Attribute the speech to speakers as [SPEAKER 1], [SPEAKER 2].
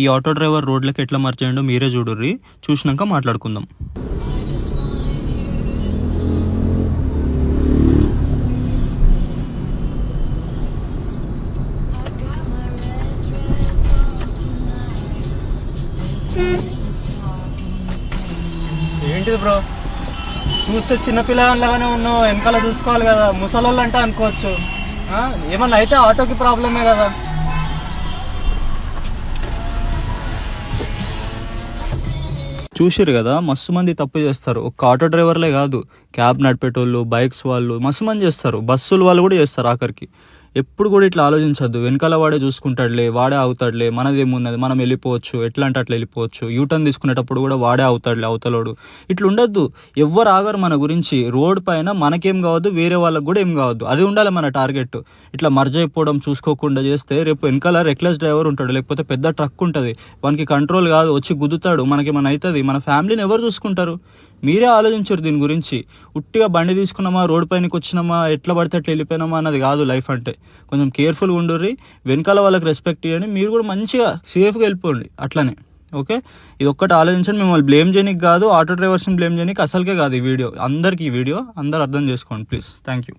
[SPEAKER 1] ఈ auto driver రోడ్లకి ఎట్లా మార్చేయండో మీరే చూడుర్రి, చూసినాక మాట్లాడుకుందాం.
[SPEAKER 2] ఏంటిది బ్రో, చూస్తే చిన్నపిల్లలాగానే ఉన్నావు, వెనకాల చూసుకోవాలి కదా, ముసలోళ్ళు అంటే అనుకోవచ్చు. ఏమన్నా అయితే ఆటోకి ప్రాబ్లమే కదా.
[SPEAKER 1] చూసిరు కదా, మస్తు మంది తప్పు చేస్తారు. ఒక ఆటో డ్రైవర్లే కాదు, క్యాబ్ నడిపేటోళ్ళు, బైక్స్ వాళ్ళు మస్తు మంది చేస్తారు, బస్సుల వాళ్ళు కూడా చేస్తారు. ఆఖరికి ఎప్పుడు కూడా ఇట్లా ఆలోచించద్దు, వెనకాల వాడే చూసుకుంటాడులే, వాడే అవుతాడులే, మనదేమున్నది, మనం వెళ్ళిపోవచ్చు, ఎట్లా అంటే అట్లా వెళ్ళిపోవచ్చు. యూటర్న్ తీసుకునేటప్పుడు కూడా వాడే అవుతాడులే అవతలోడు. ఇట్లా ఉండద్దు, ఎవ్వరు ఆగరు మన గురించి. రోడ్ పైన మనకేం కావద్దు, వేరే వాళ్ళకి కూడా ఏం కావద్దు, అది ఉండాలి మన టార్గెట్. ఇట్లా మర్జ్ అయిపోవడం చూసుకోకుండా చేస్తే రేపు వెనకాల రెక్లెస్ డ్రైవర్ ఉంటాడు, లేకపోతే పెద్ద ట్రక్ ఉంటుంది, వానికి కంట్రోల్ కాదు, వచ్చి గుద్దుతాడు, మనకేమైనా అవుతుంది, మన ఫ్యామిలీని ఎవరు చూసుకుంటారు? మీరే ఆలోచించారు దీని గురించి. ఉట్టిగా బండి తీసుకున్నామా, రోడ్ పైనకి వచ్చినామా, ఎట్లా పడితే అట్లా వెళ్ళిపోయినామా అన్నది కాదు లైఫ్ అంటే. కొంచెం కేర్ఫుల్గా ఉండుర్రి, వెనకాల వాళ్ళకి రెస్పెక్ట్ ఇవ్వండి, మీరు కూడా మంచిగా సేఫ్గా వెళ్ళిపోండి అట్లనే. ఓకే, ఇది ఒక్కటి ఆలోచించండి. మిమ్మల్ని బ్లేమ్ చేయడానికి కాదు, ఆటో డ్రైవర్స్ని బ్లేమ్ చేయడానికి అసలుకే కాదు ఈ వీడియో. అందరికీ ఈ వీడియో అందరూ అర్థం చేసుకోండి ప్లీజ్. Thank you.